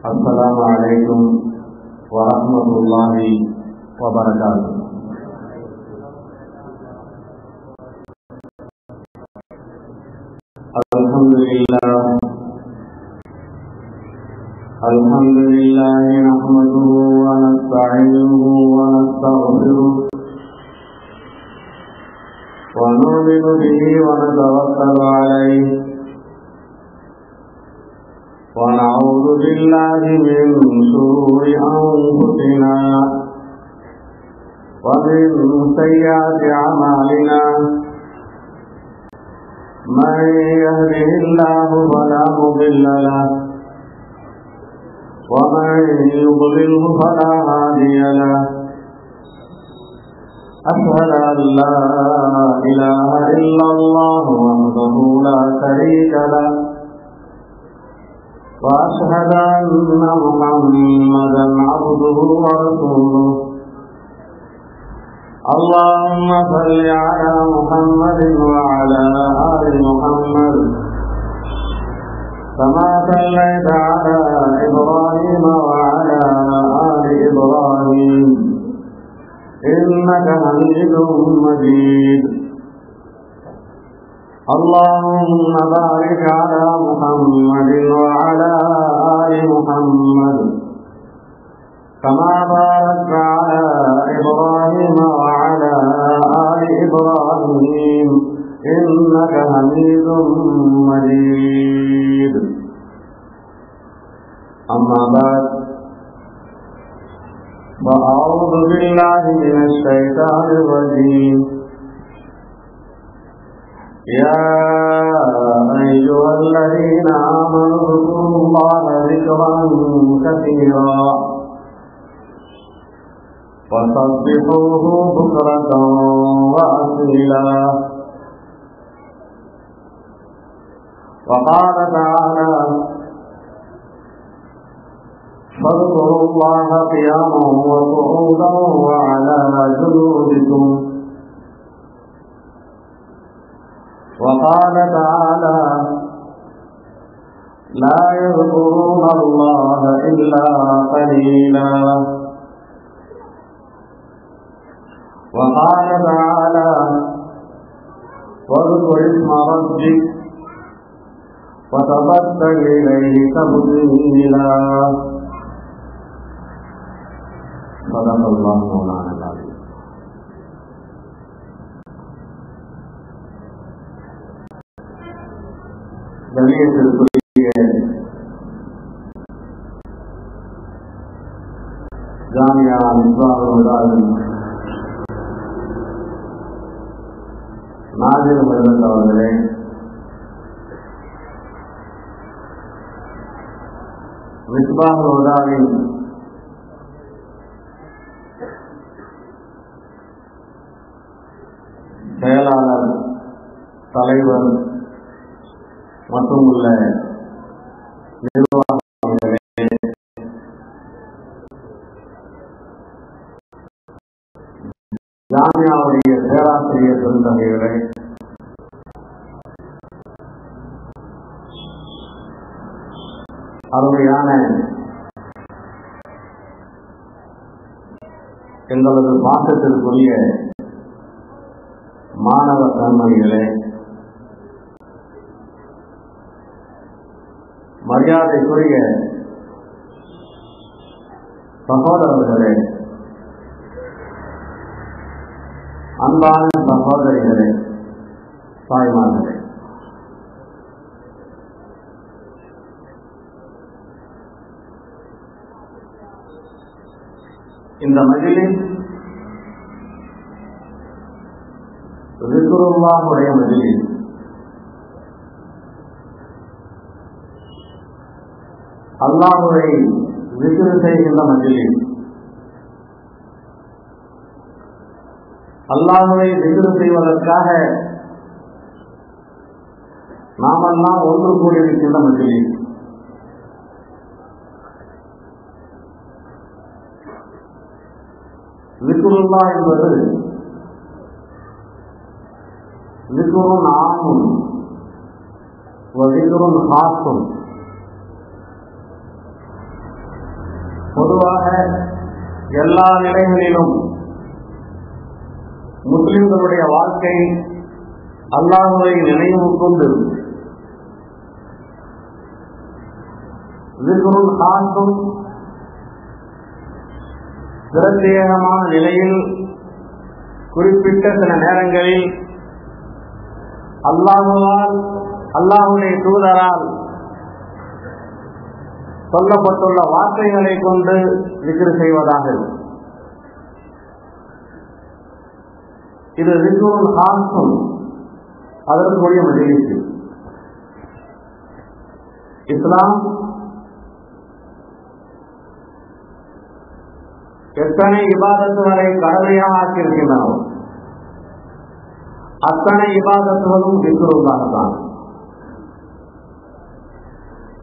السلام عليكم ورحمة الله وبركاته. الحمد لله نحمده ونستعينه ونستغفره ونؤمن به ونتوكل عليه ونعوذ بالله من شرور أنفسنا ومن سيئات أعمالنا. من يهده الله فلا مضل له ومن يضلله فلا هادي له. أشهد أن لا إله إلا الله وحده لا شريك له وأشهد أن محمدا عبده ورسوله. اللهم صل على محمد وعلى آل محمد كما صليت على إبراهيم وعلى آل إبراهيم إنك حميد مجيد. اللهم بارك على محمد وعلى آل محمد كما باركت على إبراهيم وعلى آل إبراهيم إنك حميد مجيد. أما بعد فأعوذ بالله من الشيطان الرجيم. يا أيها الذين آمنوا اذكروا الله ذكرا كثيرا وسبحوه بكرة وأصيلا. وقال تعالى فاذكروا الله قياما وقعودا وعلى جنوبكم. وقال تعالى لا يذكرون الله إلا قليلا. وقال تعالى واذكر اسم ربك وتبتل إليه تبتيلا. صدق الله مولانا العظيم. கண்ணியத்திற்குரிய ஜாமியா நிர்வாக நாஜிர் மதன் அவர்களே, மிஸ்பாஹ் ஹுதாவின் செயலாளர், தலைவர் மற்றும் உள்ள நிர்வாகிகளே, ஜாமியாவுடைய பேராசிரியர் பெருந்தகைகளே, அருமையான எங்களது பாசத்திற்குரிய மாணவ கண்மணிகளே, மரியாதைக்குரிய சகோதரர்களே, அன்பான சகோதரிகளே, தாய்மார்களே, இந்த மஜ்லிஸ் ذிக்ருல்லாஹுடைய மஜ்லிஸ். அல்லாஹ்வை ذிக்ர் செய்கின்ற மஜ்லிஸ். அல்லாஹ்வை ذிக்ர் செய்வதற்காக நாமெல்லாம் ஒன்று கூடியிருக்கின்ற மஜ்லிஸ். ذிக்ருல்லாஹ் என்பது ذிக்ருன் ஆமுன் வ ذிக்ருன் ஹாஸுன். பொதுவாக எல்லா நிலைகளிலும் முஸ்லிம்களுடைய வாழ்க்கை அல்லாஹ்வை நினைவு கொண்டு ذிக்ருல் ஹாஸும் பிரத்யேகமான நிலையில் குறிப்பிட்ட சில நேரங்களில் அல்லாஹ்வால் அல்லாஹ்வுடைய தூதரால் சொல்லப்பட்டுள்ள வார்த்தைகளை கொண்டு ذிக்ர் செய்வதாக. இது ذிக்ருல் ஹாஸும் அதற்குரிய மஜ்லிஸ். இஸ்லாம் எத்தனை இபாதத்துகளை கடமையாக ஆக்கியிருக்கின்றனோ அத்தனை இபாதத்துகளும் ذிக்ருல்லாஹ்தான்.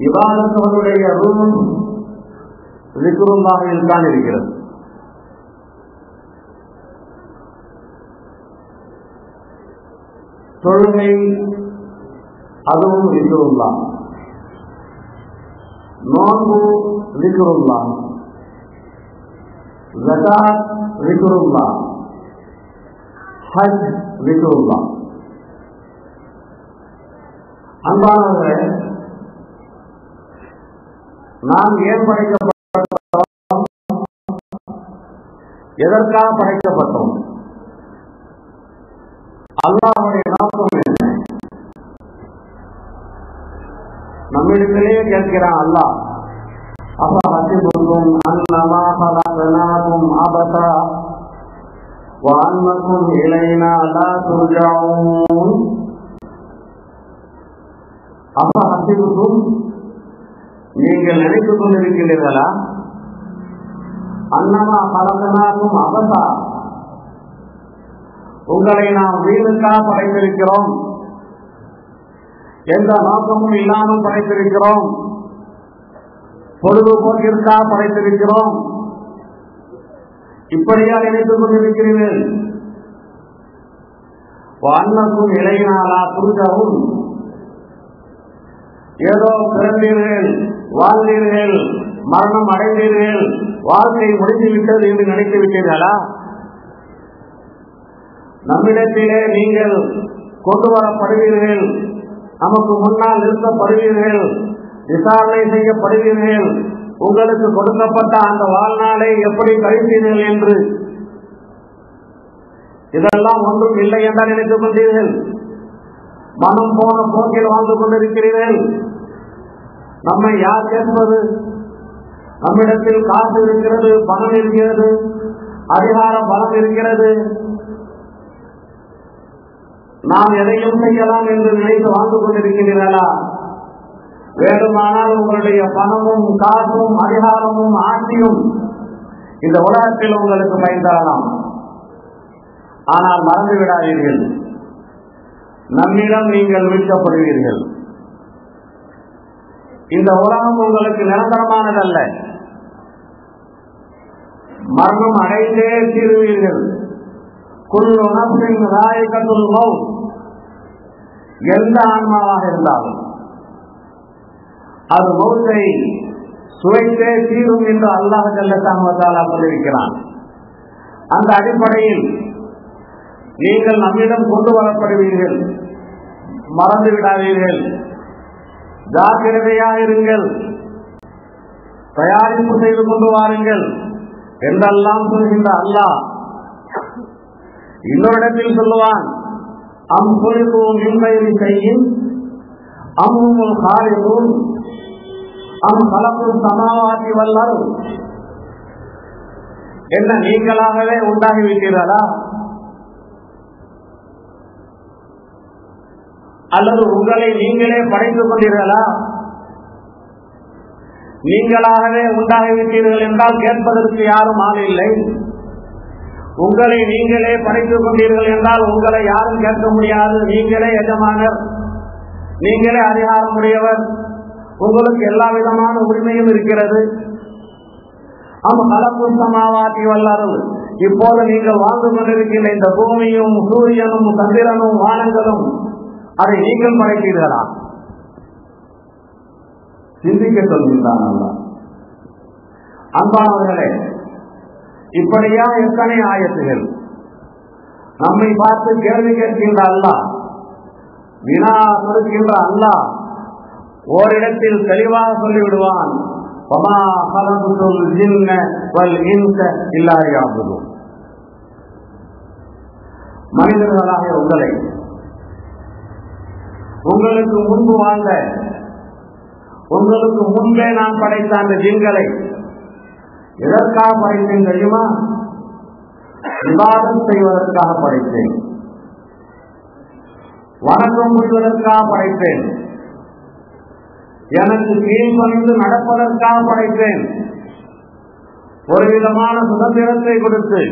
இபாதத்துகளுடைய ரூம் ذிக்ருல்லாஹில் தான் இருக்கிறது. தொழுகை அதுவும் ذிக்ருல்லாஹ், நோன்பு ذிக்ருல்லாஹ், ஸகாத் ذிக்ருல்லாஹ், ஹஜ் ذிக்ருல்லாஹ். அன்பானவர்களே, நாம் ஏன் படைக்கப்பட்டோம்? எதற்காக படைக்கப்பட்டோம்? அல்லாஹ்வுடைய நோக்கம் என்ன? நம்மிடத்திலே கேட்கிறான் அல்லாஹ், அஃபஹஸிபுதும் அன்னமா ஹலக்னாகும் அபஸா வ அன்னகும் இலைனா லா துர்ஜஊன். அஃபஹஸிபுதும், நீங்கள் நினைத்துக் கொண்டிருக்கிறீர்களா? அன்னமா ஹலக்னாகும் அபஸா, உங்களை நாம் வீணுக்காக படைத்திருக்கிறோம், எந்த நோக்கமும் இல்லாமல் படைத்திருக்கிறோம், பொழுதுபோக்கிற்காக படைத்திருக்கிறோம், இப்படியா நினைத்துக் கொண்டிருக்கிறீர்கள்? அன்னக்கும் இளையினாலா புரிதவும், ஏதோ பிறந்தீர்கள், வாழ்ந்தீர்கள், மரணம் அடைந்தீர்கள், வாழ்க்கை முடிந்துவிட்டது என்று நினைத்து விட்டீர்களா? நம்மிடத்திலே நீங்கள் கொண்டு வரப்படுவீர்கள், நமக்கு முன்னால் நிறுத்தப்படுவீர்கள், விசாரணை செய்யப்படுவீர்கள், உங்களுக்கு கொடுக்கப்பட்ட அந்த வாழ்நாளை எப்படி கழிப்பீர்கள் என்று. இதெல்லாம் ஒன்றும் இல்லை என்று நினைத்துக் கொண்டீர்கள். மனம் போன போக்கில் வாழ்ந்து கொண்டிருக்கிறீர்கள். நம்மை யார் கேட்பது? நம்மிடத்தில் காசு இருக்கிறது, பணம் இருக்கிறது, அதிகாரம் பலம் இருக்கிறது, நாம் எதையும் செய்யலாம் என்று நினைத்து வாழ்ந்து கொண்டிருக்கிறீர்களா? வேண்டுமானால் உங்களுடைய பணமும் காசும் அதிகாரமும் ஆட்சியும் இந்த உலகத்தில் உங்களுக்கு பயன் தரலாம். ஆனால் மறந்து விடாதீர்கள், நம்மிடம் நீங்கள் மீட்கப்படுவீர்கள். இந்த உலகம் உங்களுக்கு நிரந்தரமானதல்ல. மரணம் அடைந்தே தீருவீர்கள். குல்லு நஃப்ஸின் ஸாயிகத்துல் மௌத், எந்த ஆன்மாவாக இருந்தாலும் அது மௌத்தை சுவைத்தே தீரும் என்று அல்லாஹ் ஜல்லல்லாஹு தஆலா சொல்லியிருக்கிறான். அந்த அடிப்படையில் நீங்கள் நம்மிடம் கொண்டு வரப்படுவீர்கள். மறந்து விடாதீர்கள், ஜாக்கிரதையாக இருங்கள், தயாரிப்பு செய்து கொண்டு வாருங்கள் என்றெல்லாம் சொல்கின்ற அல்லாஹ் இன்னொரு இடத்தில் சொல்லுவான், அம் குலிகு மின் கைரி ஷைஇன் அம் ஹுமுல் காலிகூன் அம் கலகுஸ் ஸமாவாதி வல் அர்த். என்ன, நீங்களாகவே உண்டாகிவிட்டீர்களா அல்லது உங்களை நீங்களே படைத்துக் கொண்டீர்களா? நீங்களாகவே உண்டாகிவிட்டீர்கள் என்றால் கேட்பதற்கு யாரும் ஆள் இல்லை. உங்களை நீங்களே படைத்துக் கொண்டீர்கள் என்றால் உங்களை யாரும் கேட்க முடியாது. நீங்களே எஜமானர், நீங்களே அதிகாரம் உடையவர், உங்களுக்கு எல்லா விதமான உரிமையும் இருக்கிறது. அம் கலகுஸ் ஸமாவாதி வல் அர்த், இப்போது நீங்கள் வாழ்ந்து கொண்டிருக்கின்ற இந்த பூமியும் சூரியனும் சந்திரனும் வானங்களும் அதை நீங்கள் படைத்தீர்களா? சிந்திக்க சொல்கின்றான் அல்லாஹ். அன்பானவர்களே, இப்படியா எத்தனை ஆயத்துகள் நம்மை பார்த்து கேள்வி கேட்கின்ற அல்லாஹ், வினா கொடுக்கின்ற அல்லாஹ் ஓரிடத்தில் தெளிவாக சொல்லிவிடுவான், மனிதர்களாக உங்களை, உங்களுக்கு முன்பு வாழ்ந்த, உங்களுக்கு முன்பே நான் படைத்த அந்த ஜின்களை எதற்காக படைத்தேன் தெரியுமா? விவாதம் செய்வதற்காக படைத்தேன், வணக்கம் புரிவதற்காக படைத்தேன், எனக்கு கீழ்பணிந்து நடப்பதற்காக படைத்தேன். ஒரு விதமான சுதந்திரத்தை கொடுத்து,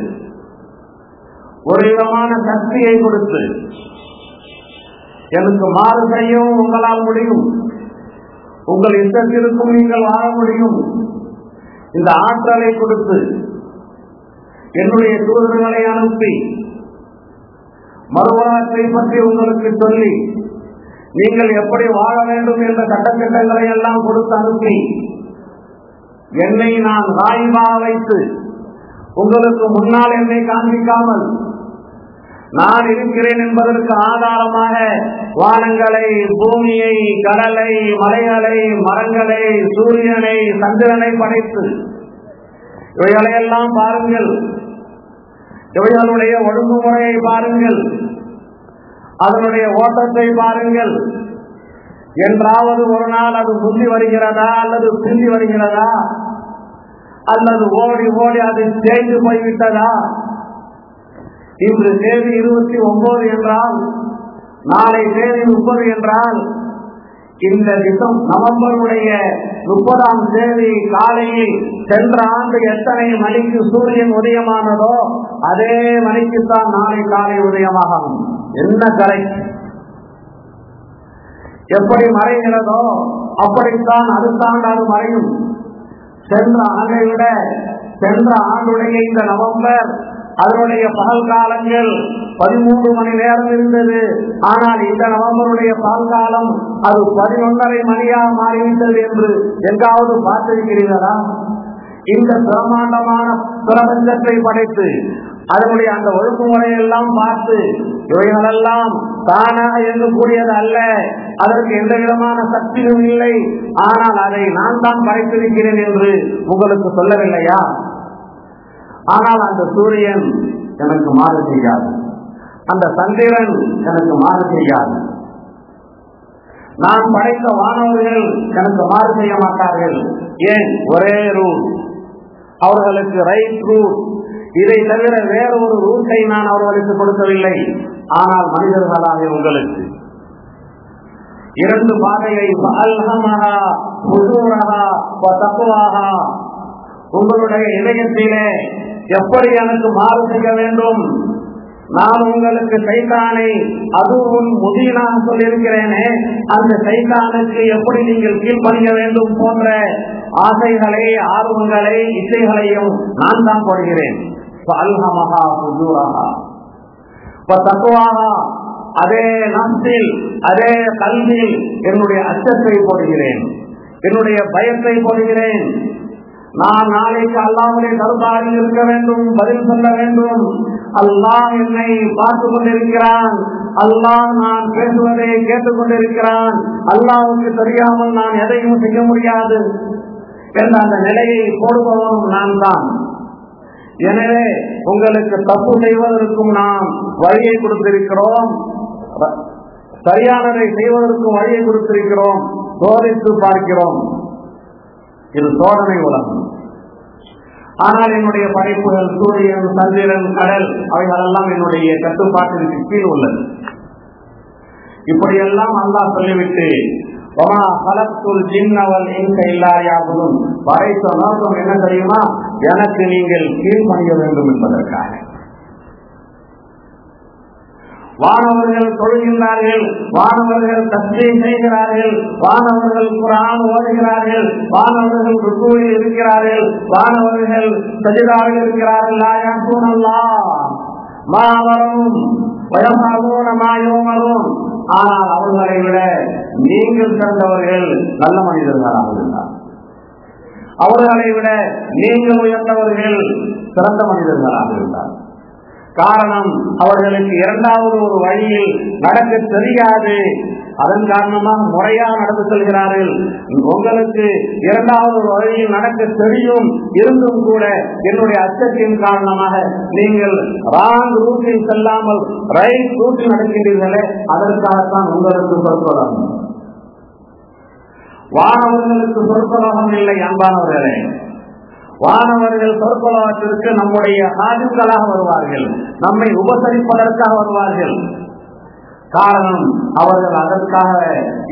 ஒரு விதமான சக்தியை கொடுத்து, எனக்கு மாறு செய்யவும் உங்களால் முடியும், உங்கள் இஷ்டத்திற்கும் நீங்கள் வாழ முடியும், இந்த ஆற்றலை கொடுத்து என்னுடைய தூதர்களை அனுப்பி மறுவாழ்வை பற்றி உங்களுக்கு சொல்லி நீங்கள் எப்படி வாழ வேண்டும் என்ற சட்டத்திட்டங்களை எல்லாம் கொடுத்து அனுப்பி என்னை நான் ராயிபாக வைத்து உங்களுக்கு முன்னால் என்னை காண்பிக்காமல் நான் இருக்கிறேன் என்பதற்கு ஆதாரமாக வானங்களை, பூமியை, கடலை, மலைகளை, மரங்களை, சூரியனை, சந்திரனை படைத்து இவைகளையெல்லாம் பாருங்கள், இவைகளுடைய ஒழுங்குமுறையை பாருங்கள், அதனுடைய ஓட்டத்தை பாருங்கள். என்றாவது ஒரு நாள் அது முந்தி வருகிறதா அல்லது பிந்தி வருகிறதா, அல்லது ஓடி ஓடி அது தேய்ந்து போய்விட்டதா? இன்று தேதி 29 என்றால் நாளை தேதி 30 என்றால் இந்த நவம்பருடைய 30ஆம் தேதி காலையில் சென்ற ஆண்டு எத்தனை மணிக்கு சூரியன் உதயமானதோ அதே மணிக்குத்தான் நாளை காலை உதயமாகும். என்ன கலை! எப்படி மறைகிறதோ அப்படித்தான் அடுத்த ஆண்டு அது மறையும். சென்ற ஆண்டை விட சென்ற ஆண்டுடைய இந்த நவம்பர் அதனுடைய பகல் காலங்கள் 13 மணி நேரம் இருந்தது. ஆனால் இந்த நவம்பருடைய பகல் காலம் அது 11:30 மணியாக மாறிவிட்டது என்று எங்காவது பார்த்திருக்கிறீர்களா? இந்த பிரமாண்டமான பிரபஞ்சத்தை படைத்து அதனுடைய அந்த ஒழுங்குமுறையெல்லாம் பார்த்து இவைகளெல்லாம் தானாக இயங்கக்கூடியது அல்ல, அதற்கு எந்த விதமான சக்தியும் இல்லை, ஆனால் அதை நான் தான் படைத்திருக்கிறேன் என்று உங்களுக்கு சொல்லவில்லையா? ஆனால் அந்த சூரியன் எனக்கு மாறு செய்யாது, அந்த சந்திரன் எனக்கு மாறு செய்யாது, நான் படைத்த வானவர்கள் எனக்கு மாறு செய்ய மாட்டார்கள். ஏன்? ஒரே ரூட், அவர்களுக்கு ரைட் ரூட். இதை தவிர வேற ஒரு ரூட்டை நான் அவர்களுக்கு கொடுக்கவில்லை. ஆனால் மனிதர்களாக உங்களுக்கு 2 பாதையை உங்களுடைய இதயத்திலே எப்படி எனக்கு மாறு செய்ய வேண்டும், நான் உங்களுக்கு சைத்தானை அதுவும் முதியனாக சொல்லியிருக்கிறேனே, அந்த சைத்தானுக்கு எப்படி நீங்கள் கீழ்ப்பணிய வேண்டும் போன்ற ஆசைகளை, ஆர்வங்களை, இசைகளையும் நான் தான் போடுகிறேன். அதே நப்சில், அதே கல்வியில் என்னுடைய அச்சத்தை போடுகிறேன், என்னுடைய பயத்தை போடுகிறேன். நான் நாளைக்கு அல்லாஹ்வுடைய தர்பாரில் இருக்க வேண்டும், பதில் சொல்ல வேண்டும். அல்லாஹ் என்னை பார்த்து கொண்டிருக்கிறான், அல்லாஹ் நான் பேசுவதை கேட்டுக் கொண்டிருக்கிறான், அல்லாஹ்வுக்கு தெரியாமல் நான் எதையும் செய்ய முடியாது என்ற அந்த நிலையை போடுபவனும் நான் தான். எனவே உங்களுக்கு தப்பு செய்வதற்கும் நாம் வழியை கொடுத்திருக்கிறோம், சரியானதை செய்வதற்கும் வழியை கொடுத்திருக்கிறோம், சோதித்து பார்க்கிறோம். இது சோதனை உலகம். ஆனால் என்னுடைய படைப்புகள் சூரியன், சந்திரன், கடல் அவைகளெல்லாம் என்னுடைய கட்டுப்பாட்டிற்கு கீழ் உள்ளது. இப்படியெல்லாம் அல்லாஹ் சொல்லிவிட்டு படைத்த நோக்கம் என்ன தெரியுமா? எனக்கு நீங்கள் கீழ்ப்பணிய வேண்டும் என்பதற்காக. வானவர்கள் தொழுகின்றார்கள், வானவர்கள் தஸ்பீஹ் செய்கிறார்கள், வானவர்கள் குர்ஆன் ஓதுகிறார்கள், வானவர்கள் ருக்கூஇல் இருக்கிறார்கள், வானவர்கள் சஜிதாவில் இருக்கிறார்கள். லா யஸூனல்லாஹ் மா அமரஹும் வ யஃஅலூன மா யுமரூன். ஆனால் அவர்களை விட நீங்கள் சிறந்தவர்கள் நல்ல மனிதர்களாக இருந்தார். அவர்களை விட நீங்கள் உயர்ந்தவர்கள் சிறந்த மனிதர்களாக இருந்தார். காரணம், அவர்களுக்கு இரண்டாவது ஒரு வழியில் நடக்க தெரியாது. அதன் காரணமாக முறையாக நடந்து செல்கிறார்கள். உங்களுக்கு இரண்டாவது ஒரு வழியில் நடக்க தெரியும், இருந்தும் கூட என்னுடைய அச்சத்தின் காரணமாக நீங்கள் ராங் ரூட்டில் செல்லாமல் ரைட் ரூட்டில் நடக்கின்றீர்களே, அதற்காகத்தான் உங்களுக்கு சொற்பதம். வானவர்களுக்கு சொற்பதம் இல்லை அன்பானவர்களே. வானவர்கள் சொற்பதத்திற்கு நம்முடைய ஹாஜிக்களாக வருவார்கள், நம்மை உபசரிப்பதற்காக வருவார்கள். காரணம், அவர்கள் அதற்காக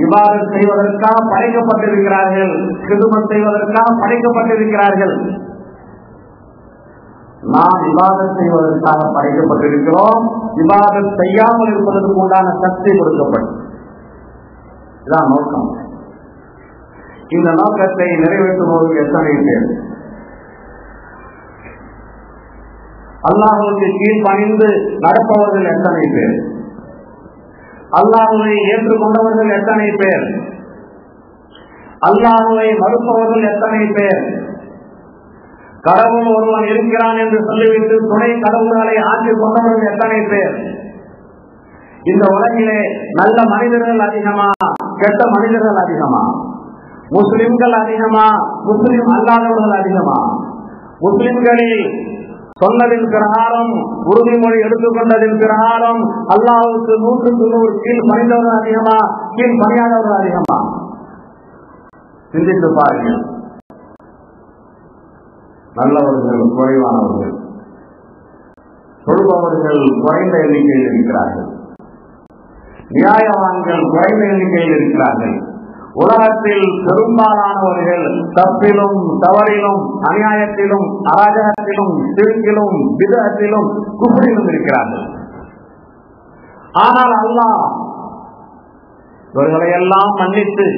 இபாதத் செய்வதற்காக படைக்கப்பட்டிருக்கிறார்கள், கிதுமத் செய்வதற்காக படைக்கப்பட்டிருக்கிறார்கள். நாம் இபாதத் செய்வதற்காக படைக்கப்பட்டிருக்கிறோம். இபாதத் செய்யாமல் இருப்பதற்கு உண்டான சக்தி கொடுக்கப்படும். இதுதான் நோக்கம். இந்த நோக்கத்தை நிறைவேற்றுவோர் எத்தனை பேர்? அல்லாஹ்வுக்கு கீழ்ப்பணிந்து நடப்பவர்கள் எத்தனை பேர்? அல்லாஹ்வை ஏற்றுக்கொண்டவர்கள் எத்தனை பேர்? அல்லாஹ்வை மறுப்பவர்கள் எத்தனை பேர்? கடவுள் ஒருவன் இருக்கிறான் என்று சொல்லிவிட்டு துணை கடவுள்களை ஆற்றிக் கொண்டவர்கள் எத்தனை பேர்? இந்த உலகிலே நல்ல மனிதர்கள் அதிகமா, கெட்ட மனிதர்கள் அதிகமா? முஸ்லிம்கள் அதிகமா, முஸ்லிம் அல்லாதவர்கள் அதிகமா? முஸ்லிம்களில் சொன்னதின் பிரகாரம், உறுதிமொழி எடுத்துக்கொண்டதின் பிரகாரம் அல்லாஹ்வுக்கு 100% கீழ் பணிந்தவர்கள் அதிகமா, கீழ் பணியாதவர்கள் அதிகமா? சிந்தித்து பாருங்கள். நல்லவர்கள் குறைவானவர்கள், சொல்பவர்கள் குறைந்த எண்ணிக்கையில் இருக்கிறார்கள், நியாயவான்கள் குறைந்த எண்ணிக்கையில் இருக்கிறார்கள். உலகத்தில் பெரும்பாலானவர்கள் தப்பிலும் தவறிலும் அநியாயத்திலும் அராஜகத்திலும் சிறுக்கிலும் பிதஅத்திலும் குஃப்ரிலும் இருக்கிறார்கள். ஆனால் அல்லாஹ் இவர்களை எல்லாம் மன்னித்து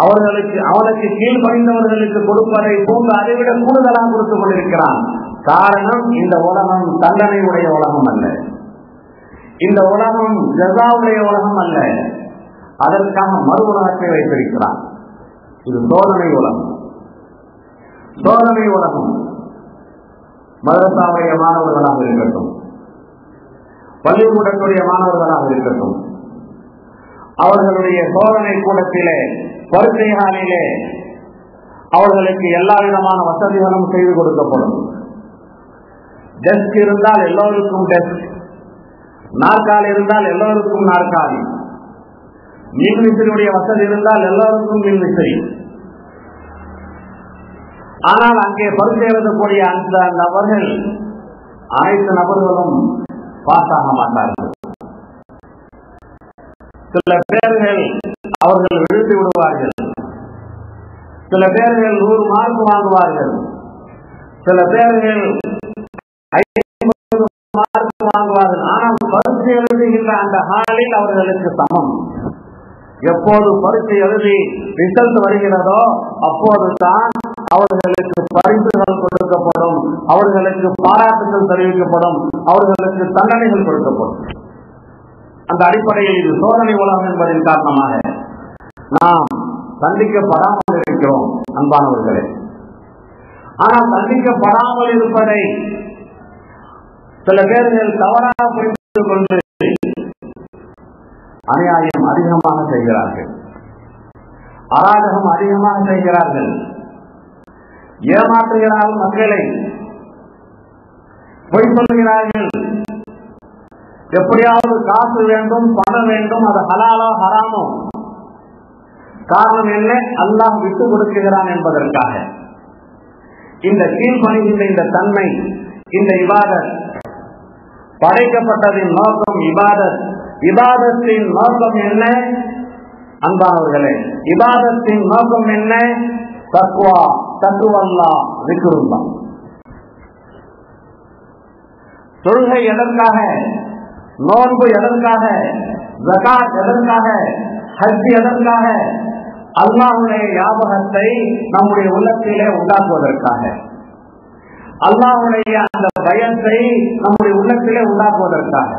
அவனுக்கு கீழ்ப்பணிந்தவர்களுக்கு கொடுப்பதை போன்று அதைவிட கூடுதலாக கொடுத்துக் கொண்டிருக்கிறான். காரணம், இந்த உலகம் தண்டனையுடைய உலகம் அல்ல, இந்த உலகம் ஜஸாவுடைய உலகம் அல்ல. அதற்காக மறு உலகத்தை வைத்திருக்கிறான். இது சோதனை உலகம். சோதனை உலகம் மதரசாவுடைய மாணவர்களாக இருக்கட்டும், பள்ளிக்கூடத்துடைய மாணவர்களாக இருக்கட்டும், அவர்களுடைய சோதனை கூடத்திலே பரீட்சைகளிலே அவர்களுக்கு எல்லா விதமான வசதிகளும் செய்து கொடுக்கப்படும். டெஸ்க் இருந்தால் எல்லோருக்கும் டெஸ்க், நாற்காலி இருந்தால் எல்லோருக்கும் நாற்காலி, மின்விசிறியுடைய வசதி இருந்தால் எல்லோருக்கும் மின்விசிறி. ஆனால் அங்கே பரிசு எழுதக்கூடிய அந்த நபர்கள் அனைத்து நபர்களும் பாஸ் ஆக மாட்டார்கள். சில பேர்கள் அவர்கள் விழுந்து விடுவார்கள், சில பேர்கள் 100 மார்க் வாங்குவார்கள், சில பேர்கள் 50 மார்க் வாங்குவார்கள். ஆனால் பரிசு எழுதுகின்ற அந்த ஹாலில் அவர்களுக்கு சமம். எப்போது பரீட்சை எழுதி ரிசல்ட் வருகிறதோ அப்போதுதான் அவர்களுக்கு பரிசுகள் கொடுக்கப்படும், அவர்களுக்கு பாராட்டுகள் தெரிவிக்கப்படும், அவர்களுக்கு தண்டனைகள் கொடுக்கப்படும். அந்த அடிப்படையில் இது சோதனை உலகம் என்பதன் காரணமாக நாம் தண்டிக்கப்படாமல் இருக்கிறோம் அன்பானவர்களே. ஆனால் தண்டிக்கப்படாமல் இருப்பதை சில பேர்கள் தவறாக புரிந்து கொண்டு அநியாயம் அதிகமாக செய்கிறார்கள், அராஜகம் அதிகமாக செய்கிறார்கள், ஏமாற்றுகிறார்கள், மக்களை பொய் சொல்லுகிறார்கள். எப்படியாவது காசு வேண்டும், பணம் வேண்டும், அது ஹலாலோ ஹராமோ. காரணம் என்ன? அல்லாஹ் விட்டு கொடுக்கிறான் என்பதற்காக. இந்த கீழ்ப்பணிகின்ற இந்த தன்மை, இந்த இபாதத் படைக்கப்பட்டதின் நோக்கம் இபாதத். இபாதத்தின் நோக்கம் என்ன அன்பானவர்களே? இபாதத்தின் நோக்கம் என்ன? தக்வா, தக்வல்லாஹ், ஸிக்ருல்லாஹ். தொழுகை எதற்காக? நோன்பு எதற்காக? ஸகாத் எதற்காக? ஹஜ் எதற்காக? அல்லாஹ்வுடைய ஞாபகத்தை நம்முடைய உள்ளத்திலே உண்டாக்குவதற்காக, அல்லாஹ்வுடைய அந்த பயத்தை நம்முடைய உள்ளத்திலே உண்டாக்குவதற்காக.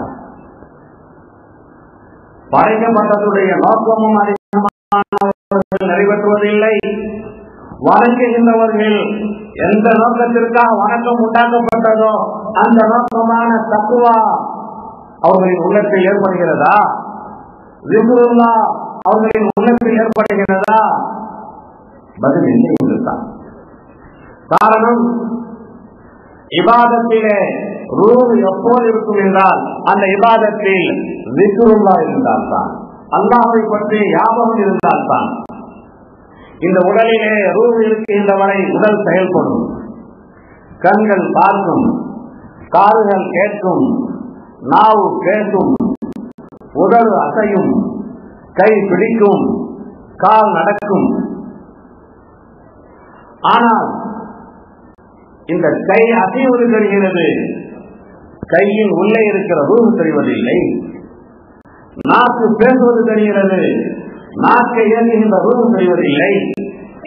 படைக்கப்பட்டதுடைய நோக்கமும் அதிகமானவர்கள் நிறைவேற்றுவதில்லை, வணங்குகின்றவர்கள் எந்த நோக்கத்திற்காக வணக்கம் உண்டாக்கப்பட்டதோ அந்த நோக்கமான தக்குவா அவர்களின் உள்ளத்தில் ஏற்படுகிறதா? திக்ருல்லா அவர்களின் உள்ளத்தில் ஏற்படுகிறதா? பதில் இல்லை என்றுதான். காரணம், இபாதத்திலே ரூஹ் எப்போது இருக்கும் என்றால் அந்த இபாதத்தில் திக்ருல்லா இருந்தால்தான், அல்லாஹ்வை பற்றி ஞாபகம் இருந்தால்தான். இந்த உடலிலே ரூஹ் இருக்கின்றவரை உடல் செயல்படும், கண்கள் பார்க்கும், காதுகள் கேட்கும், நாவு பேசும், உடல் அசையும், கை பிடிக்கும், கால் நடக்கும். ஆனால் இந்த கை அசைவது தெரிகிறது, கையின் உள்ளே இருக்கிற ரூஹ் தெரிவதில்லை. நாக்கு பேசுவது தெரிகிறது, நாக்கை இயங்குகின்ற ரூஹ் தெரிவதில்லை.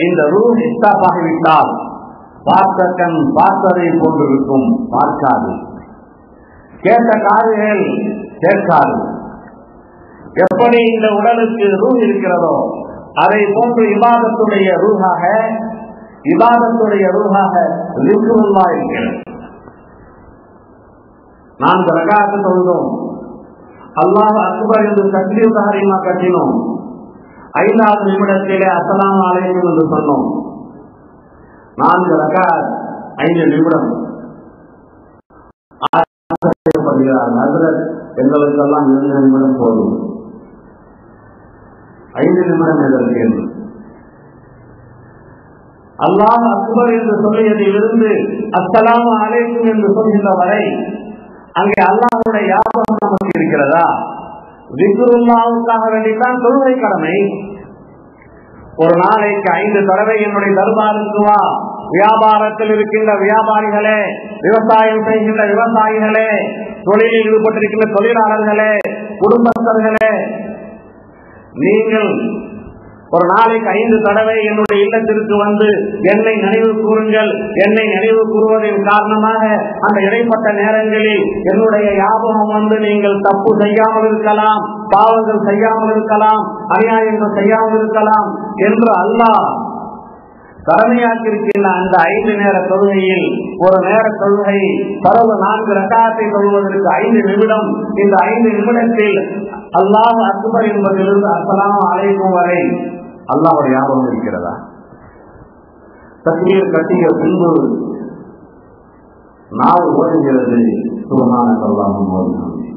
இந்த ரூஹ் இஸ்தாபாகிவிட்டால் பார்த்த கண் பார்த்ததை போன்றிருக்கும், பார்க்காது. கேட்ட காதுகள் கேட்காது. எப்படி இந்த உடலுக்கு ரூஹ் இருக்கிறதோ அதை போன்று இபாதத்துடைய ரூஹாக திக்ருல்லா இருக்கிறது. 4 ரகாத்து தொழுதோம், அல்லாஹ் அக்பர் என்று தக்பீர் தஹரீமா கட்டினோம், 5வது நிமிடத்திலே அஸ்ஸலாமு அலைக்கும் என்று சொன்னோம். 4 ரகாத் 5 நிமிடம். எங்களுக்கெல்லாம் 2 நிமிடம் போதும், 5 நிமிடம் எதற்கு என்று. அல்லாஹ் அக்பர் என்று சொல்லியதிலிருந்து அஸ்ஸலாமு அலைக்கும் என்று சொல்கின்ற வரை அங்கே அல்லாஹ்வுடைய ஞாபகம் நமக்கு இருக்கிறதா? திக்ருல்லாவுக்காக வேண்டித்தான் தொழுகை கடமை. ஒரு நாளைக்கு 5 தடவை என்னுடைய தர்பாருக்கு வா. வியாபாரத்தில் இருக்கின்ற வியாபாரிகளே, விவசாயம் செய்கின்ற விவசாயிகளே, தொழிலில் ஈடுபட்டிருக்கின்ற தொழிலாளர்களே, குடும்பஸ்தர்களே, நீங்கள் ஒரு நாளைக்கு 5 தடவை என்னுடைய இல்லத்திற்கு வந்து என்னை நினைவு கூறுங்கள். என்னை நினைவு கூறுவதன் காரணமாக அந்த இடைப்பட்ட நேரங்களில் என்னுடைய ஞாபகம் வந்து நீங்கள் தப்பு செய்யாமல் இருக்கலாம், பாவங்கள் செய்யாமல் இருக்கலாம், அநியாயங்கள் செய்யாமல் இருக்கலாம் என்று அல்லாஹ் கடமையாக்கியிருக்கின்ற அந்த 5 நேர தொழுகையில் ஒரு நேர தொழுகை பரவ 4 ரக்காத்தை தொழுவதற்கு 5 நிமிடம். இந்த 5 நிமிடத்தில் அல்லாஹ் அக்பர் என்பதிலிருந்து அஸ்ஸலாமு அலைக்கும் வரை அல்லாஹ்வுடைய ஞாபகம் இருக்கிறதா? தக்பீர் கட்டிய பின்பு நாவு ஓடுகிறது, சுப்ஹானக அல்லாஹும்ம வ பிஹம்திக,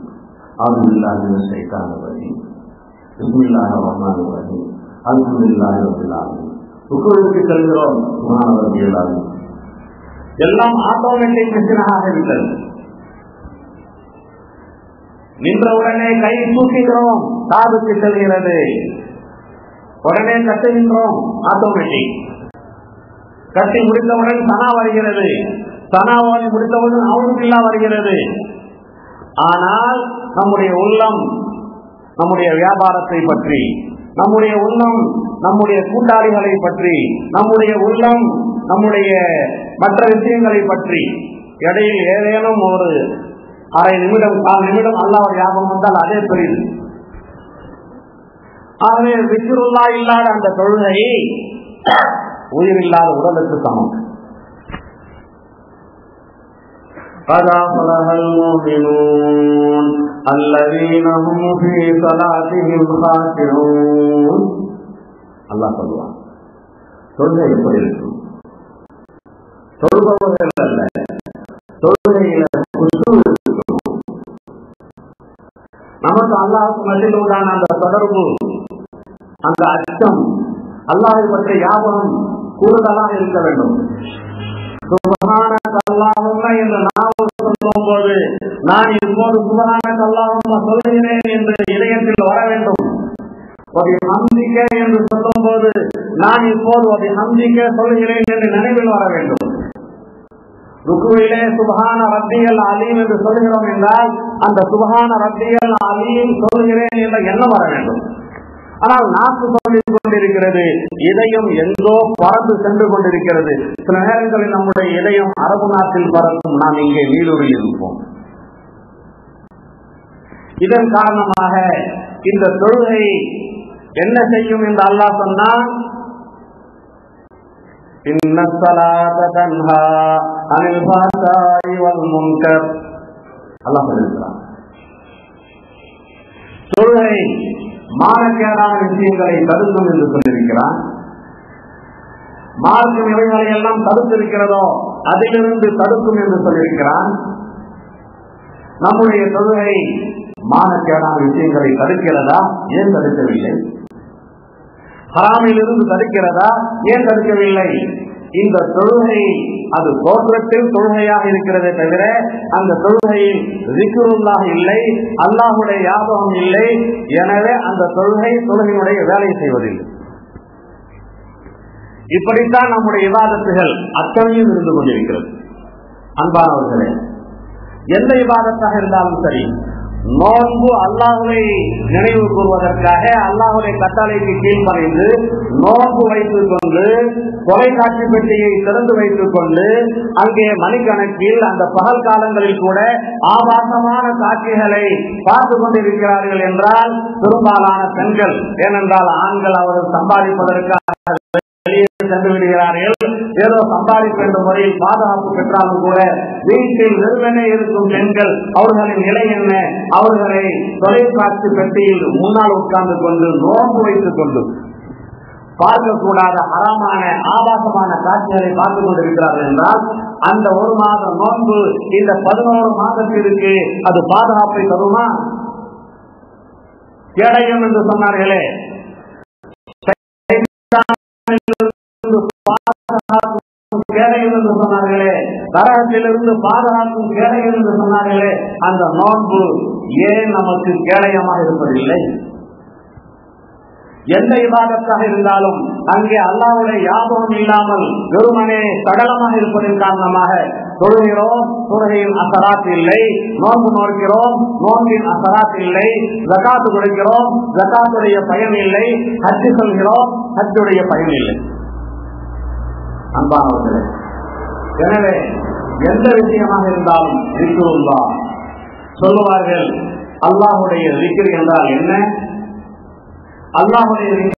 அஊது பில்லாஹி மினஷ் ஷைத்தானிர் ரஜீம், பிஸ்மில்லாஹிர் ரஹ்மானிர் ரஹீம், அல்ஹம்துலில்லாஹி ரப்பில் ஆலமீன். ருக்குவுக்கு செல்கிறோம், சுப்ஹான ரப்பியல் அஸீம். எல்லாம் ஆட்டோமேட்டிக் மிஷினாக இருக்கிறது. நின்றவுடனே கை தூக்குகிறோம், காதுக்கு செல்கிறது. உடனே கட்டுகின்றோம், ஆட்டோமேட்டிக். கட்டி முடித்தவுடன் சனா வருகிறது, சனாவை முடித்தவுடன் அவுதுபில்லா வருகிறது. ஆனால் நம்முடைய உள்ளம் நம்முடைய வியாபாரத்தை பற்றி, நம்முடைய உள்ளம் நம்முடைய கூட்டாளிகளை பற்றி, நம்முடைய உள்ளம் நம்முடைய மற்ற விஷயங்களை பற்றி இடையில் ஏதேனும் ஒரு அரை நிமிடம் 4 நிமிடம் அல்லாஹ்வுடைய ஞாபகம் வந்தால் அதே பெரியது. ஆகவே திக்ருல்லா இல்லாத அந்த தொழுகை உயிர் இல்லாத உடலுக்கு சமம். قد أفلح المؤمنون الذين هم في صلاتهم خاشعون. அல்லாஹ் சொல்லுவான், தொழுகை எப்படி இருக்கும்? தொழுபவர்கள் அல்ல, தொழுகையில குஷூ இருக்கும். நமக்கு அல்லாஹ்வுக்கு மத்தியில் உண்டான அந்த தொடர்பு, அந்த அச்சம், அல்லாஹ்வை பற்றிய ஞாபகம் கூடுதலாக இருக்க வேண்டும். சுப்ஹானக அல்லாஹும்ம என்று நாம் சொல்லும் போது நான் இப்போது சுப்ஹானக அல்லாஹும்ம சொல்கிறேன் என்று இதயத்தில் வர வேண்டும். வபிஹம்திக என்று சொல்லும் போது நான் இப்போது வபிஹம்திக சொல்கிறேன் என்று நினைவில் வர வேண்டும். ருக்குவிலே சுப்ஹான ரப்பியல் அலீம் என்று சொல்கிறோம் என்றால் அந்த சுப்ஹான ரப்பியல் அலீம் சொல்கிறேன் என்ற எண்ணம் வர வேண்டும். ஆனால் நாக்கு சொல்லிக் கொண்டிருக்கிறது, இதயம் எங்கோ பறந்து சென்று கொண்டிருக்கிறது. சில நேரங்களில் நம்முடைய இதயம் அரபு நாட்டில் பறக்கும், நாம் இங்கே நீலூரில் இருப்போம். இதன் காரணமாக இந்த தொழுகை என்ன செய்யும் என்று அல்லாஹ் சொன்னான், இன்னஸ் ஸலாத தன்ஹா அனில் ஃபாஹ்ஷாஇ வல் முன்கர். அல்லாஹ் சொல்கிறான், தொழுகை மானக்கேடான விஷயங்களை தடுக்கும் என்று சொல்லியிருக்கிறான். மார்க்கம் இவைகளை எல்லாம் தடுத்திருக்கிறதோ அதிலிருந்து தடுக்கும் என்று சொல்லியிருக்கிறான். நம்முடைய தொழுகை மானக்கேடான விஷயங்களை தடுக்கிறதா? ஏன் தடுக்கவில்லை? ஹராமில் இருந்து தடுக்கிறதா? ஏன் தடுக்கவில்லை? இந்த தொழுகை அது தோற்றத்தில் தொழுகையாக இருக்கிறதே தவிர அந்த தொழுகையில் ஸிக்ருல்லாஹ் இல்லை, அல்லாஹ்வுடைய ஞாபகம் இல்லை. எனவே அந்த தொழுகையினுடைய வேலையை செய்வதில்லை. இப்படித்தான் நம்முடைய இபாதத்துகள் அத்தனையும் இருந்து கொண்டிருக்கிறது. அன்பானவர்களே, எந்த இபாதத்தாக இருந்தாலும் சரி, நோன்பு அல்லாஹ்வை நினைவு கூறுவதற்காக அல்லாஹ்வுடைய கட்டளைக்கு கீழ்ப்படைந்து நோன்பு வைத்துக் கொண்டு தொலைக்காட்சி பெட்டியை திறந்து வைத்துக் கொண்டு அங்கே மணிக்கணக்கில் அந்த பகல் காலங்களில் கூட ஆபாசமான காட்சிகளை பார்த்து கொண்டிருக்கிறார்கள் என்றால் பெரும்பாலான பெண்கள், ஏனென்றால் ஆண்கள் அவர்கள் சம்பாதிப்பதற்காக சென்று விடுகிறார்கள். ஏதோ சம்பாதிப்பு என்ற முறையில் பாதுகாப்பு பெற்றாலும் கூட வீட்டில் வெறுமனே இருக்கும் பெண்கள் அவர்களின் நிலை என்ன? அவர்களை தொலைக்காட்சி பெட்டியில் முன்னால் உட்கார்ந்து கொண்டு நோன்பு வைத்துக் கொண்டு பார்க்கக்கூடாத ஹராமான ஆபாசமான காட்சிகளை பார்த்துக் கொண்டிருக்கிறார்கள் என்றால் அந்த ஒரு மாதம் நோன்பு இந்த 11 மாதத்திற்கு அது பாதுகாப்பை தருமா? கேடயம் என்று சொன்னார்களே, கேடயம் என்று சொன்னார்களே, நரகத்திலிருந்து பாதுகாக்கும் கேடயம் என்று சொன்னார்களே, அந்த நோன்பு ஏன் நமக்கு கேடயமாக இருப்பதில்லை? எந்த இபாதத்தாக இருந்தாலும் அங்கே அல்லாஹ்வுடைய ஞாபகம் இல்லாமல் வெறுமனே சடலமாக இருப்பதன் காரணமாக தொழுகிறோம், தொழுகையின் அசராத் இல்லை. நோன்பு நோக்கிறோம், நோன்பின் அசராத் இல்லை. ஜகாத்து கொடுக்கிறோம், ஜகாத்துடைய பயன் இல்லை. ஹஜ் சொல்கிறோம், ஹஜ்ஜுடைய பயன் இல்லை. அன்பானவர்களே, எனவே எந்த விஷயமாக இருந்தாலும் ஸிக்ருல்லாஹ் சொல்லுவார்கள். அல்லாஹ்வுடைய ஸிக்ர் என்றால் என்ன? அல்லாஹ்வுடைய